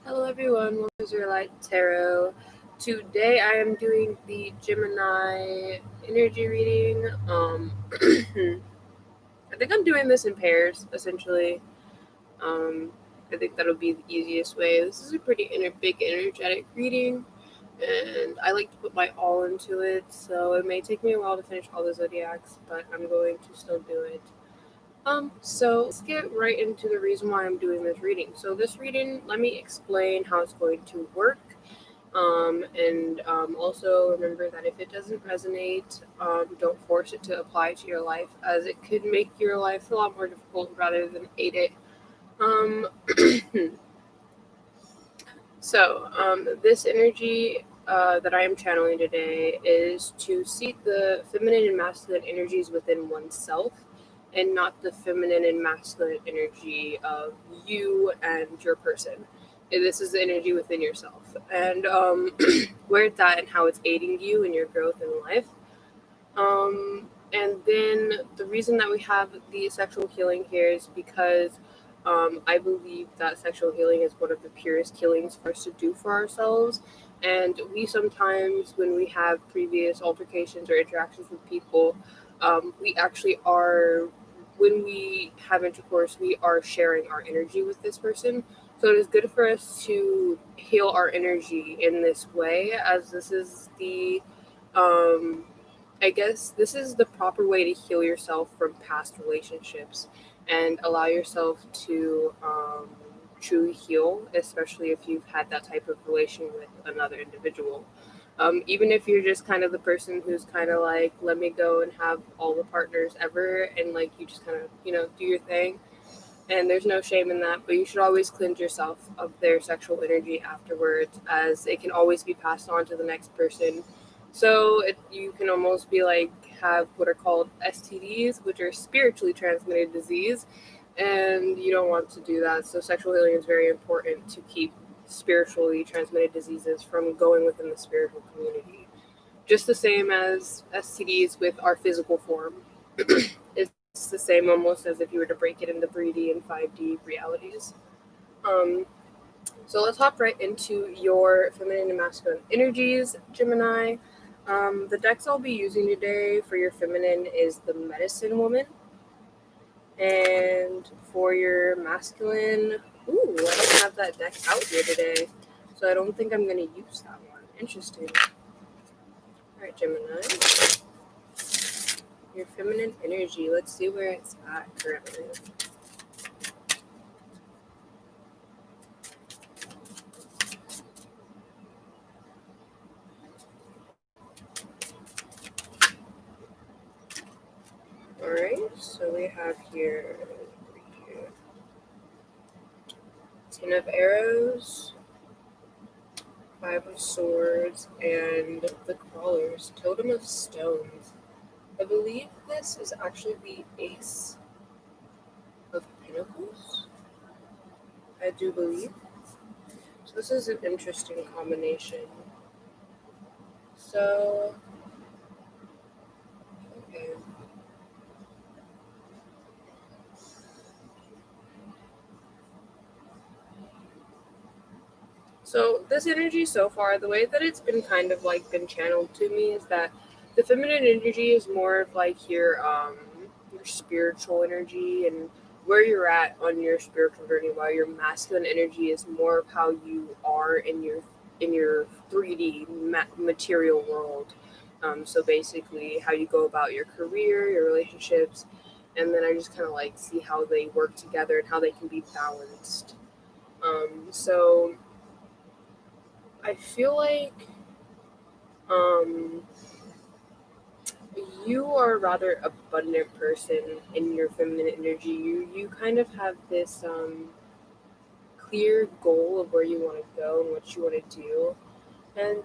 Hello everyone, welcome to Your Light Tarot. Today I am doing the Gemini energy reading. I think I'm doing this in pairs, essentially. Um, I think that'll be the easiest way. This is a pretty big energetic reading, and I like to put my all into it, so it may take me a while to finish all the zodiacs, but I'm going to still do it. So let's get right into the reason why I'm doing this reading. So this reading, let me explain how it's going to work. And also remember that if it doesn't resonate, don't force it to apply to your life, as it could make your life a lot more difficult rather than aid it. Um, this energy that I am channeling today is to seek the feminine and masculine energies within oneself and not the feminine and masculine energy of you and your person. This is the energy within yourself. And where it's at and how it's aiding you in your growth in life. And then the reason that we have the sexual healing here is because I believe that sexual healing is one of the purest healings for us to do for ourselves. And we sometimes, when we have previous altercations or interactions with people, we actually are, when we have intercourse, we are sharing our energy with this person. So it is good for us to heal our energy in this way, as this is the um, I guess this is the proper way to heal yourself from past relationships and allow yourself to truly heal, especially if you've had that type of relation with another individual. Even if you're just kind of the person who's kind of like, let me go and have all the partners ever, and like you just kind of, do your thing. And there's no shame in that, but you should always cleanse yourself of their sexual energy afterwards, as it can always be passed on to the next person. So you can almost be like have what are called STDs, which are spiritually transmitted disease, and you don't want to do that. So sexual healing is very important to keep spiritually transmitted diseases from going within the spiritual community. Just the same as STDs with our physical form. It's the same almost as if you were to break it into 3D and 5D realities. Um, so let's hop right into your feminine and masculine energies, Gemini. The decks I'll be using today for your feminine is the Medicine Woman. And for your masculine, ooh, I don't have that deck out here today. So I don't think I'm going to use that one. Interesting. All right, Gemini. Your feminine energy. Let's see where it's at currently. Alright, so we have here Ten of Arrows, Five of Swords, and the Crawlers, Totem of Stones. I believe this is actually the Ace of Pentacles. I do believe. So this is an interesting combination. So, okay. So this energy so far, the way that it's been kind of like been channeled to me is that the feminine energy is more of like your spiritual energy and where you're at on your spiritual journey, while your masculine energy is more of how you are in your 3D material world. So basically, how you go about your career, your relationships, and then I just kind of like see how they work together and how they can be balanced. So I feel like um, you are a rather abundant person in your feminine energy. You kind of have this clear goal of where you want to go and what you want to do, and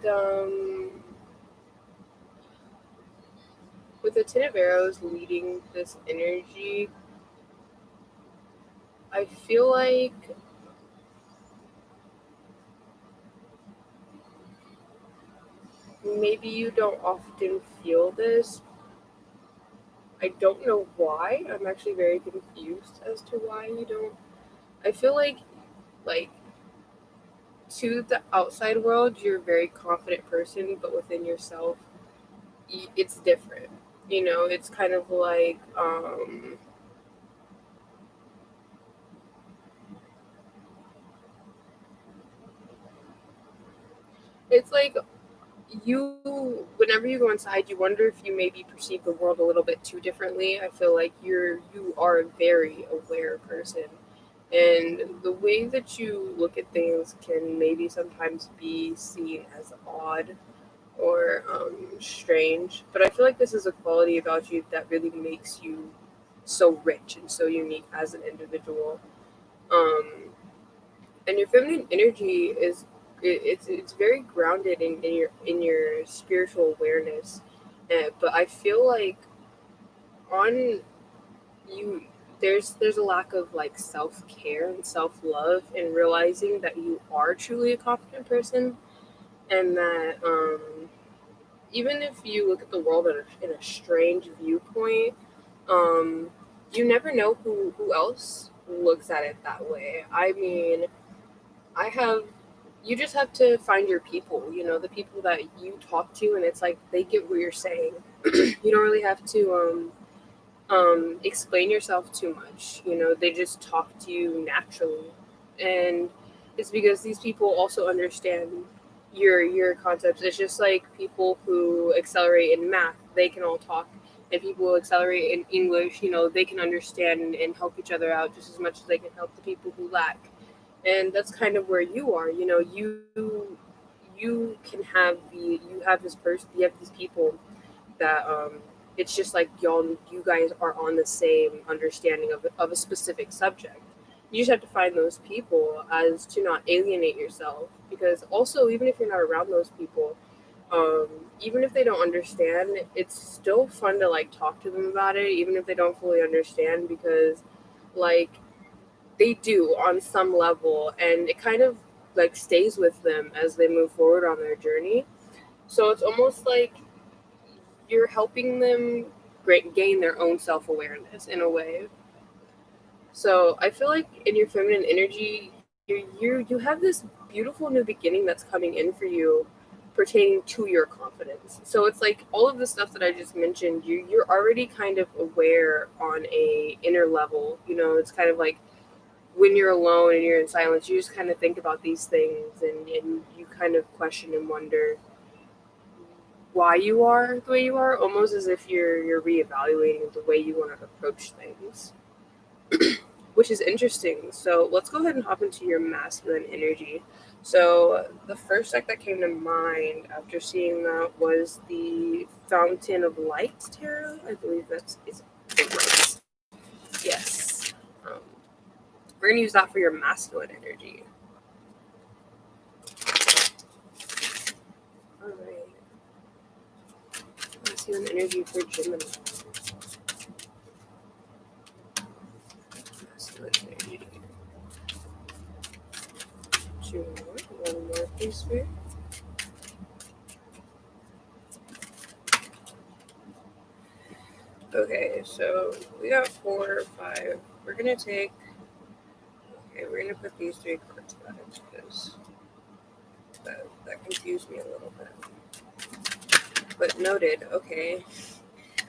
with the Ten of Arrows leading this energy, I feel like maybe you don't often feel this. I don't know why. I'm actually very confused as to why you don't. I feel like to the outside world, you're a very confident person, but within yourself, it's different. It's kind of like it's like whenever you go inside, you wonder if you maybe perceive the world a little bit too differently. I feel like you are a very aware person, and the way that you look at things can maybe sometimes be seen as odd or strange. But I feel like this is a quality about you that really makes you so rich and so unique as an individual. Um, and your feminine energy it's very grounded in your spiritual awareness. But I feel like on you there's a lack of like self-care and self-love and realizing that you are truly a confident person, and that even if you look at the world in a strange viewpoint, um, you never know who else looks at it that way. I mean, I have you just have to find your people, the people that you talk to, and it's like they get what you're saying. You don't really have to explain yourself too much. They just talk to you naturally, and it's because these people also understand your concepts. It's just like people who accelerate in math, they can all talk, and people who accelerate in English, they can understand and help each other out just as much as they can help the people who lack. And that's kind of where you are. You can have you have this person, you have these people that it's just like you guys are on the same understanding of a specific subject. You just have to find those people as to not alienate yourself, because also even if you're not around those people, um, even if they don't understand, it's still fun to like talk to them about it, even if they don't fully understand, because like they do on some level, and it kind of like stays with them as they move forward on their journey. So it's almost like you're helping them gain their own self-awareness in a way. So I feel like in your feminine energy, you have this beautiful new beginning that's coming in for you, pertaining to your confidence. So it's like all of the stuff that I just mentioned, you're already kind of aware on a inner level. It's kind of like when you're alone and you're in silence, you just kind of think about these things, and you kind of question and wonder why you are the way you are, almost as if you're reevaluating the way you want to approach things, which is interesting. So let's go ahead and hop into your masculine energy. So the first deck that came to mind after seeing that was the Fountain of Light tarot. I believe that's is right. Yes. Um, we're gonna use that for your masculine energy. All right. Masculine energy for Gemini. Masculine energy. Two more. One more, please, Spirit. Okay, so we got 4 or 5. We're gonna take. Okay, we're gonna put these 3 cards back because that confused me a little bit. But noted. Okay,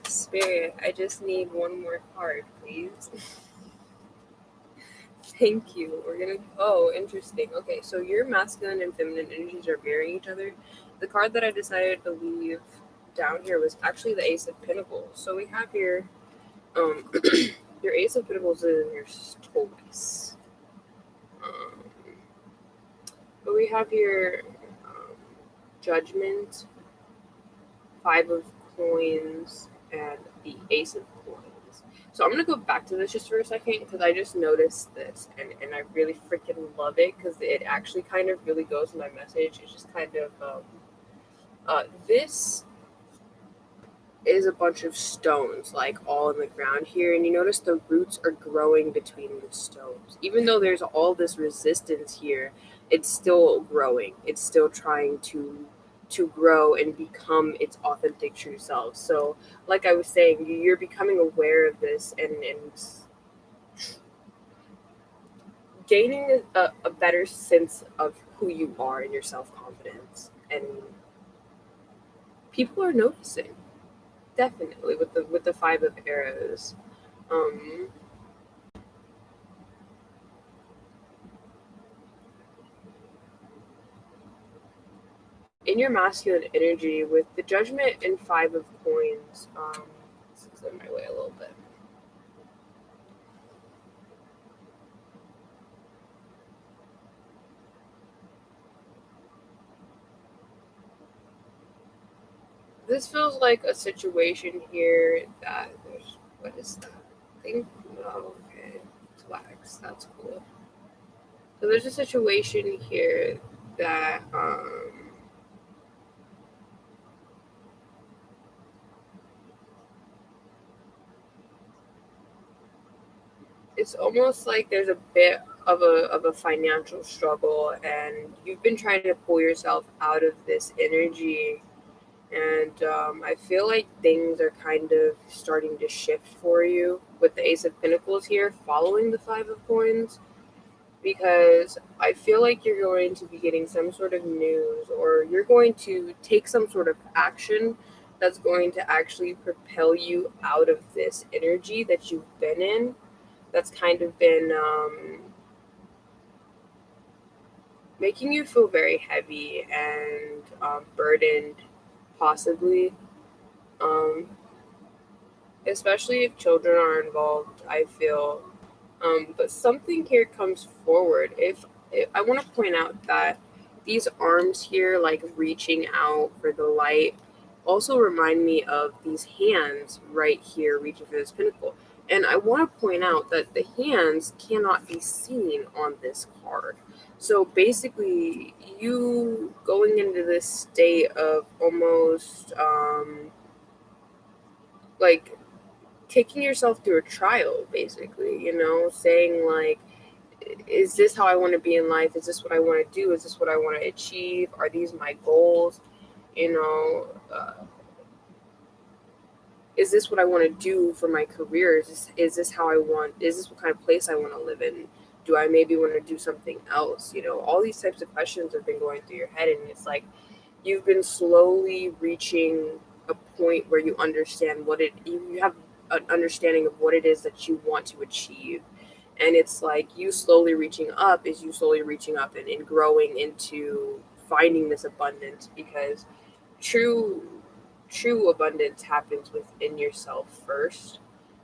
Spirit, I just need one more card, please. Thank you. We're gonna. Oh, interesting. Okay, so your masculine and feminine energies are mirroring each other. The card that I decided to leave down here was actually the Ace of Pentacles. So we have here, um, your Ace of Pentacles is in your toys. Um, but we have here, Judgment, 5 of Coins, and the Ace of Coins. So I'm going to go back to this just for a second because I just noticed this, and I really freaking love it because it actually kind of really goes with my message. It's just kind of, this is a bunch of stones like all in the ground here, and you notice the roots are growing between the stones. Even though there's all this resistance here, it's still growing. It's still trying to grow and become its authentic true self. So like I was saying, you're becoming aware of this, and gaining a better sense of who you are and your self confidence, and people are noticing definitely with the five of arrows. Um, in your masculine energy with the judgment and five of coins. This is in my way a little bit. This feels like a situation here that there's what is that? I think oh, okay. It's wax. That's cool. So there's a situation here that it's almost like there's a bit of a financial struggle, and you've been trying to pull yourself out of this energy. And I feel like things are kind of starting to shift for you with the Ace of Pentacles here, following the Five of Coins, because I feel like you're going to be getting some sort of news, or you're going to take some sort of action that's going to actually propel you out of this energy that you've been in. That's kind of been making you feel very heavy and burdened, possibly. Um, Especially if children are involved, I feel. But something here comes forward. If I want to point out that these arms here, like reaching out for the light, also remind me of these hands right here reaching for this pinnacle. And I want to point out that the hands cannot be seen on this card. So basically, you going into this state of almost like taking yourself through a trial, basically, saying, like, is this how I want to be in life? Is this what I want to do? Is this what I want to achieve? Are these my goals? You know, is this what I want to do for my career? Is this how I want? Is this what kind of place I want to live in? Do I maybe want to do something else? All these types of questions have been going through your head, and it's like you've been slowly reaching a point where you understand you have an understanding of what it is that you want to achieve. And it's like you slowly reaching up is you slowly reaching up and growing into finding this abundance, because true true abundance happens within yourself first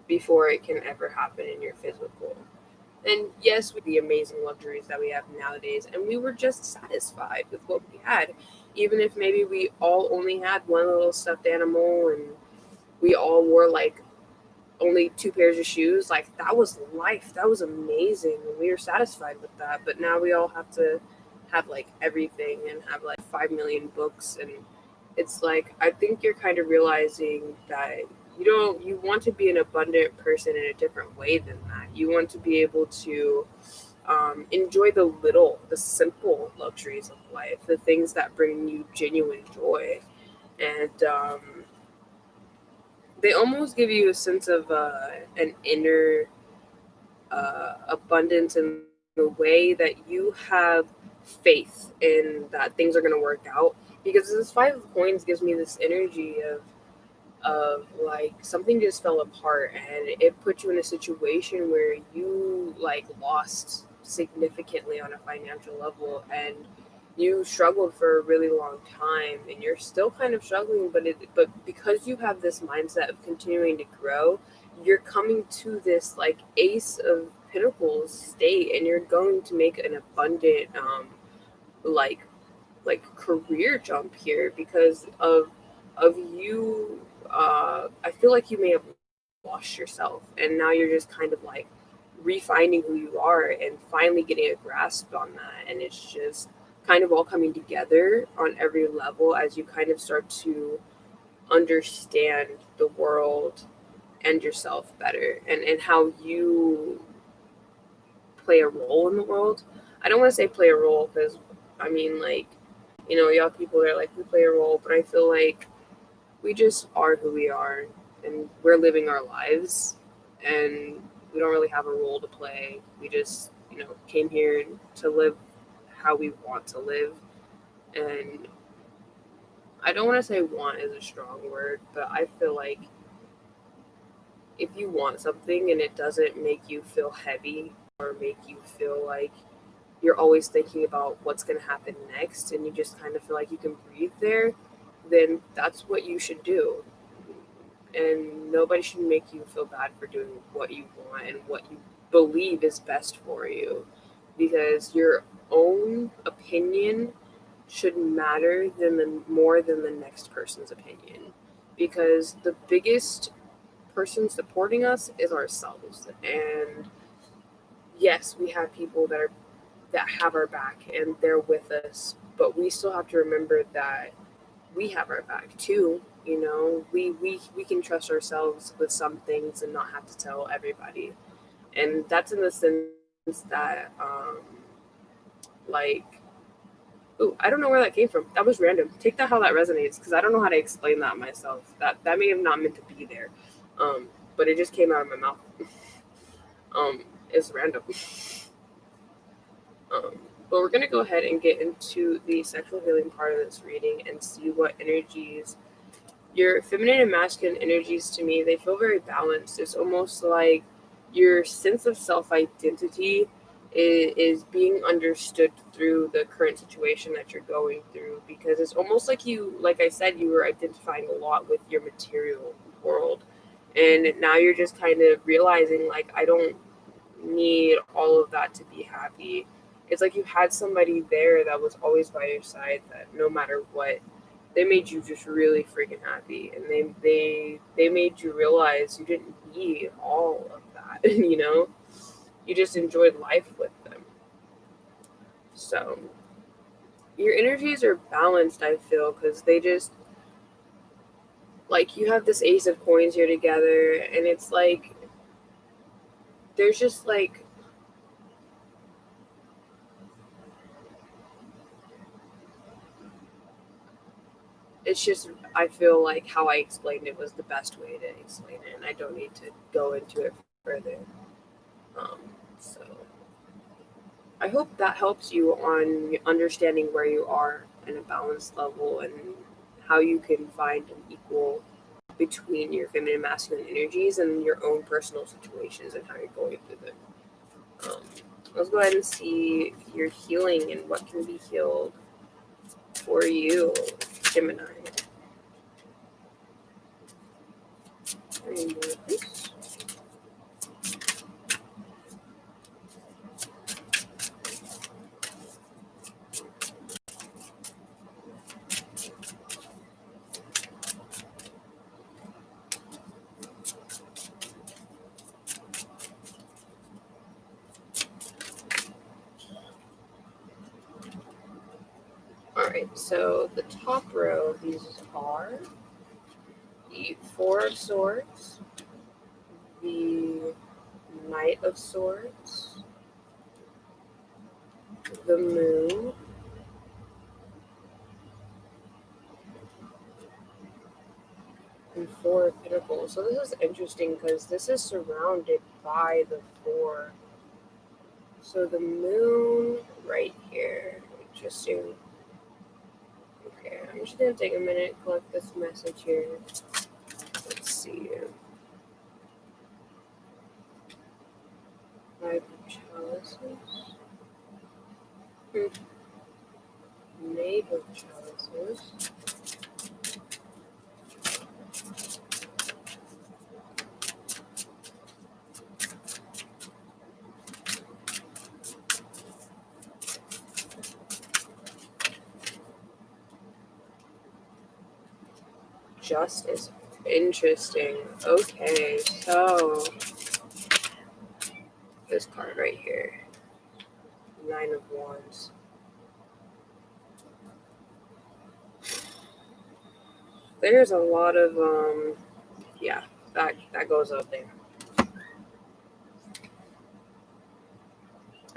before it can ever happen in your physical. And yes, with the amazing luxuries that we have nowadays, and we were just satisfied with what we had, even if maybe we all only had one little stuffed animal and we all wore like only two pairs of shoes. Like, that was life. That was amazing, and we were satisfied with that. But now we all have to have like everything and have like 5 million books, and it's like I think you're kind of realizing that you want to be an abundant person in a different way than that. You want to be able to enjoy the simple luxuries of life, the things that bring you genuine joy. And they almost give you a sense of an inner abundance in the way that you have faith in that things are going to work out. Because this Five of Coins gives me this energy of like something just fell apart, and it put you in a situation where you like lost significantly on a financial level, and you struggled for a really long time, and you're still kind of struggling, but because you have this mindset of continuing to grow, you're coming to this like Ace of Pentacles state, and you're going to make an abundant like career jump here because of you. I feel like you may have lost yourself, and now you're just kind of like refining who you are and finally getting a grasp on that. And it's just kind of all coming together on every level as you kind of start to understand the world and yourself better, and how you play a role in the world. I don't want to say play a role, because I mean, like, y'all people are like, we play a role, but I feel like we just are who we are, and we're living our lives, and we don't really have a role to play. We just came here to live how we want to live. And I don't want to say want is a strong word, but I feel like if you want something and it doesn't make you feel heavy or make you feel like you're always thinking about what's going to happen next and you just kind of feel like you can breathe there, then that's what you should do. And nobody should make you feel bad for doing what you want and what you believe is best for you, because your own opinion should matter more than the next person's opinion, because the biggest person supporting us is ourselves. And yes, we have people that have our back and they're with us, but we still have to remember that we have our back too. We can trust ourselves with some things and not have to tell everybody. And that's in the sense that like ooh, I don't know where that came from. That was random. Take that how that resonates, because I don't know how to explain that myself. That may have not meant to be there. But it just came out of my mouth. It's random. Um, but we're going to go ahead and get into the sexual healing part of this reading and see what energies, your feminine and masculine energies, to me, they feel very balanced. It's almost like your sense of self-identity is being understood through the current situation that you're going through, because it's almost like like I said, you were identifying a lot with your material world. And now you're just kind of realizing, like, I don't need all of that to be happy. It's like you had somebody there that was always by your side, that no matter what, they made you just really freaking happy, and they made you realize you didn't need all of that. You just enjoyed life with them. So your energies are balanced, I feel, because they just, like, you have this ace of coins here together, and it's like there's just like it's just, I feel like how I explained it was the best way to explain it, and I don't need to go into it further. So I hope that helps you on understanding where you are in a balanced level and how you can find an equal between your feminine and masculine energies and your own personal situations and how you're going through them. Um, let's go ahead and see your healing and what can be healed for you, Gemini. Alright, so the top row of these are the Four of Swords, the Knight of Swords, the Moon, and Four of Pentacles. So this is interesting because this is surrounded by the four. So the Moon right here. Interesting. Okay, I'm just going to take a minute, collect this message here. Let's see. Five of Chalices. Knave of Chalices. Justice. Interesting. Okay, so this card right here. Nine of Wands. There's a lot of yeah, that goes up there.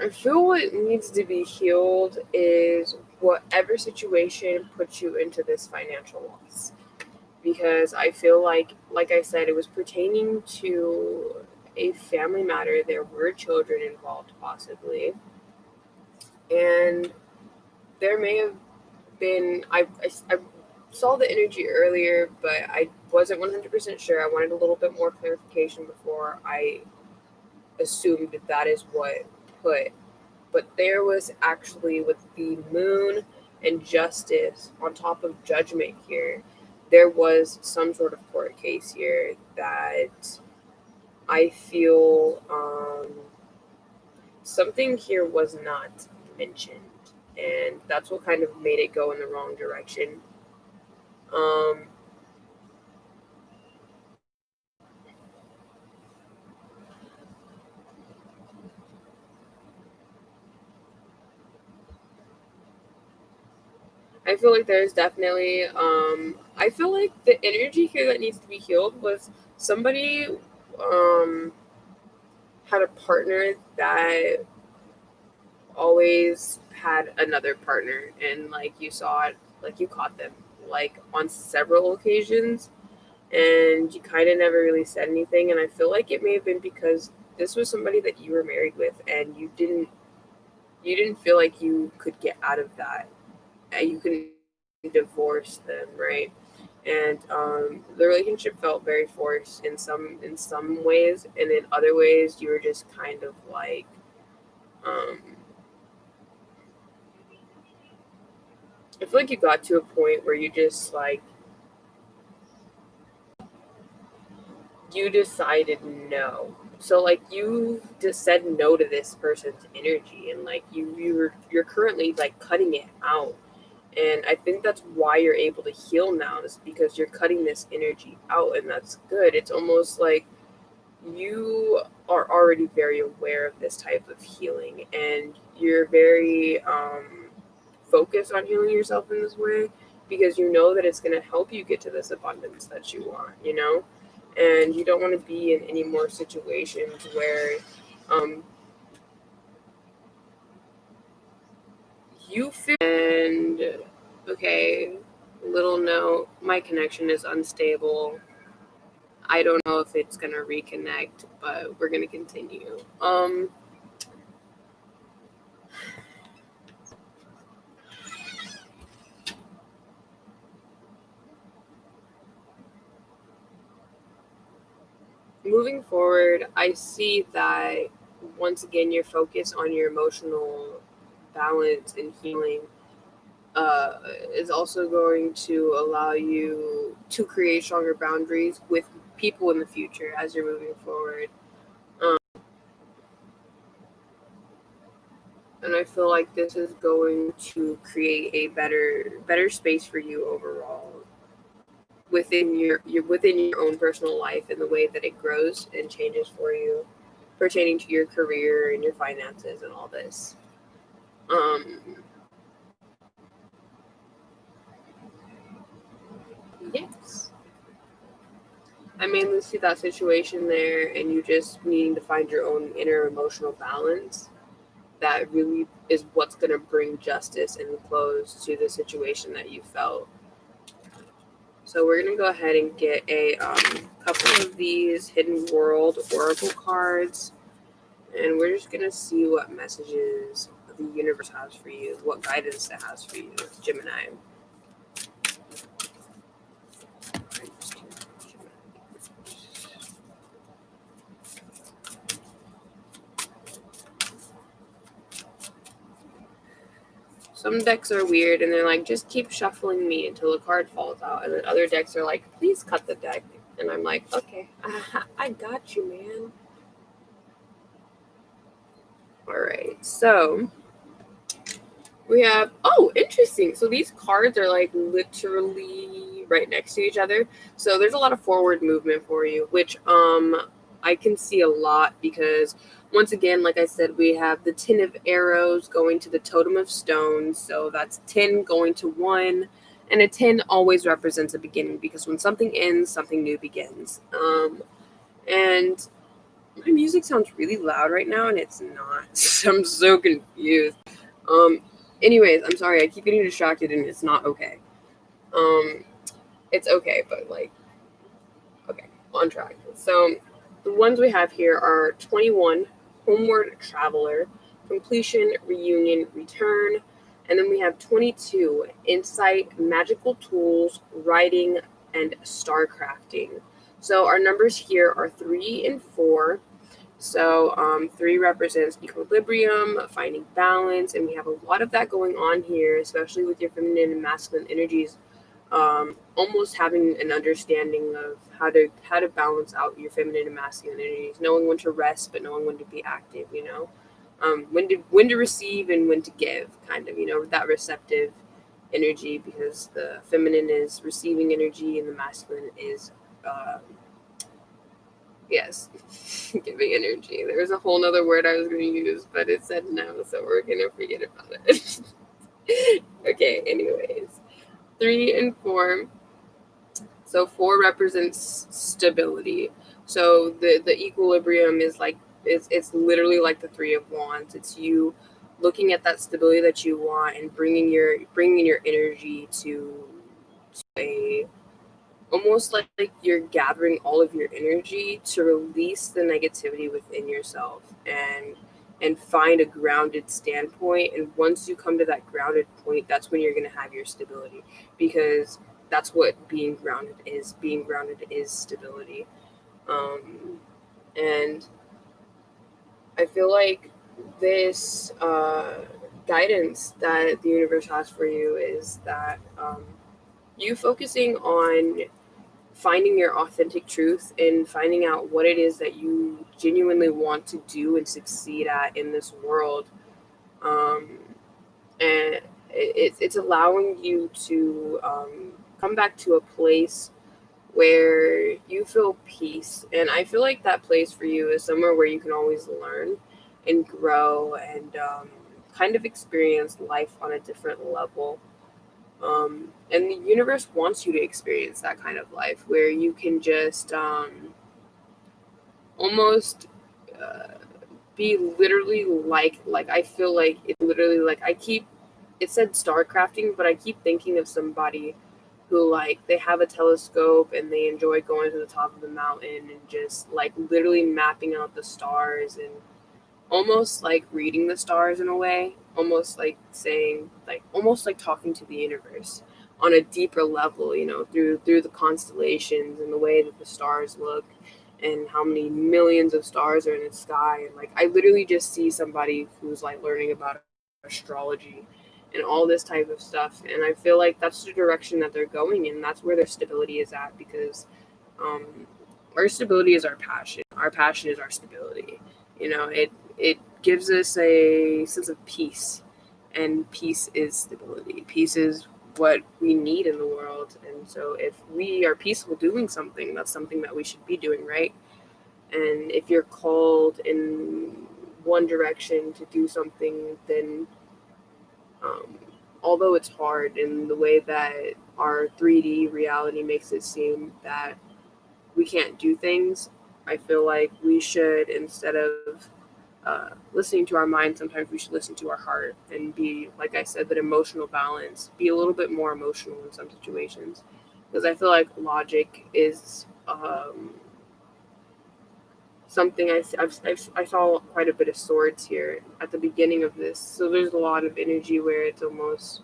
I feel what needs to be healed is whatever situation puts you into this financial loss. Because I feel like I said, it was pertaining to a family matter. There were children involved, possibly, and there may have been. I saw the energy earlier, but I wasn't 100% sure. I wanted a little bit more clarification before I assumed that that is what put. But there was actually, with the moon and justice on top of judgment here, there was some sort of court case here that I feel something here was not mentioned. And that's what kind of made it go in the wrong direction. Um, I feel like there's definitely, I feel like the energy here that needs to be healed was somebody um, had a partner that always had another partner, and like you saw it, like you caught them like on several occasions, and you kind of never really said anything. And I feel like it may have been because this was somebody that you were married with, and you didn't feel like you could get out of that, and you couldn't divorce them, right? And the relationship felt very forced in some ways, and in other ways you were just kind of like um, I feel like you got to a point where you just like you decided no. So like you just said no to this person's energy, and like you're currently like cutting it out. And I think that's why you're able to heal now, is because you're cutting this energy out, and that's good. It's almost like you are already very aware of this type of healing, and you're very focused on healing yourself in this way because you know that it's going to help you get to this abundance that you want, and you don't want to be in any more situations where um, you feel. And okay, little note, my connection is unstable. I don't know if it's going to reconnect, but we're going to continue. Moving forward, I see that once again, your focus on your emotional balance and healing is also going to allow you to create stronger boundaries with people in the future as you're moving forward. Um, and I feel like this is going to create a better space for you overall within your own personal life and the way that it grows and changes for you pertaining to your career and your finances and all this. Um, yes. I mainly see that situation there, and you just needing to find your own inner emotional balance. That really is what's going to bring justice and close to the situation that you felt. So we're going to go ahead and get a couple of these Hidden World Oracle cards, and we're just going to see what messages the universe has for you, what guidance it has for you, Gemini. Some decks are weird, and they're like, just keep shuffling me until a card falls out. And then other decks are like, please cut the deck. And I'm like, okay, I got you, man. All right, so we have, oh, interesting. So these cards are like literally right next to each other. So there's a lot of forward movement for you, which I can see a lot because once again, like I said, we have the 10 of arrows going to the totem of stones. So that's 10 going to 1. And a 10 always represents a beginning because when something ends, something new begins. And my music sounds really loud right now, and it's not. I'm so confused. Um, anyways, I'm sorry. I keep getting distracted, and it's not okay. Um, it's okay, but like, okay, on track. So the ones we have here are 21, Homeward Traveler, Completion, Reunion, Return. And then we have 22, Insight, Magical Tools, Writing, and Starcrafting. So our numbers here are 3 and 4. So 3 represents equilibrium, finding balance, and we have a lot of that going on here, especially with your feminine and masculine energies. Almost having an understanding of how to balance out your feminine and masculine energies, knowing when to rest but knowing when to be active. When to receive and when to give, kind of, that receptive energy, because the feminine is receiving energy and the masculine is uh, yes, giving energy. There was a whole nother word I was going to use, but it said no, so we're going to forget about it. Okay, anyways. 3 and 4. So 4 represents stability. So the equilibrium is like, it's literally like the 3 of Wands. It's you looking at that stability that you want and bringing your energy to a, almost like you're gathering all of your energy to release the negativity within yourself and find a grounded standpoint. And once you come to that grounded point, that's when you're going to have your stability, because that's what being grounded is. Being grounded is stability. And I feel like this guidance that the universe has for you is that you focusing on finding your authentic truth and finding out what it is that you genuinely want to do and succeed at in this world. Um, and it's allowing you to come back to a place where you feel peace. And I feel like that place for you is somewhere where you can always learn and grow and kind of experience life on a different level. And the universe wants you to experience that kind of life where you can just almost uh, be literally like I feel like it's literally like it said star crafting, but I keep thinking of somebody who, like, they have a telescope and they enjoy going to the top of the mountain and just like literally mapping out the stars and almost like reading the stars in a way, almost like saying, like, almost like talking to the universe on a deeper level, through the constellations and the way that the stars look and how many millions of stars are in the sky. And like I literally just see somebody who's like learning about astrology and all this type of stuff, and I feel like that's the direction that they're going in. That's where their stability is at, because um, our stability is our passion. Our passion is our stability. It gives us a sense of peace, and peace is stability. Peace is what we need in the world. And so if we are peaceful doing something, that's something that we should be doing, right? And if you're called in one direction to do something, then um, although it's hard in the way that our 3D reality makes it seem that we can't do things, I feel like we should, instead of listening to our mind, sometimes we should listen to our heart and be, like I said, that emotional balance, be a little bit more emotional in some situations. Because I feel like logic is something I saw quite a bit of swords here at the beginning of this. So there's a lot of energy where it's almost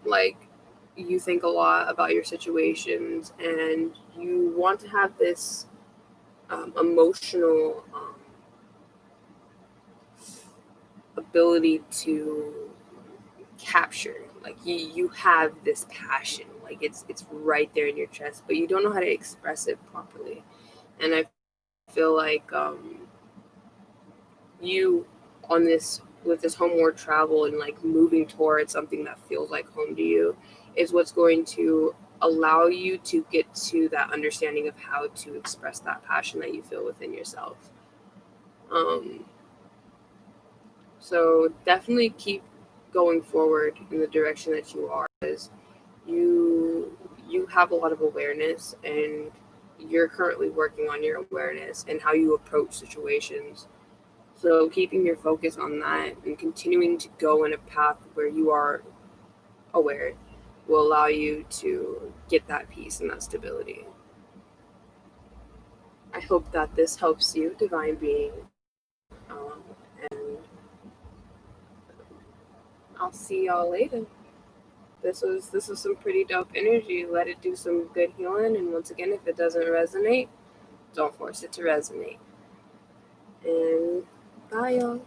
like you think a lot about your situations and you want to have this emotional ability to capture, like you have this passion, like it's right there in your chest, but you don't know how to express it properly. And I feel like you on this with this homeward travel and like moving towards something that feels like home to you is what's going to allow you to get to that understanding of how to express that passion that you feel within yourself. um So definitely keep going forward in the direction that you are, because you have a lot of awareness, and you're currently working on your awareness and how you approach situations. So keeping your focus on that and continuing to go in a path where you are aware will allow you to get that peace and that stability. I hope that this helps you, divine being. And I'll see y'all later. This was some pretty dope energy. Let it do some good healing, and once again, if it doesn't resonate, don't force it to resonate. And bye, y'all.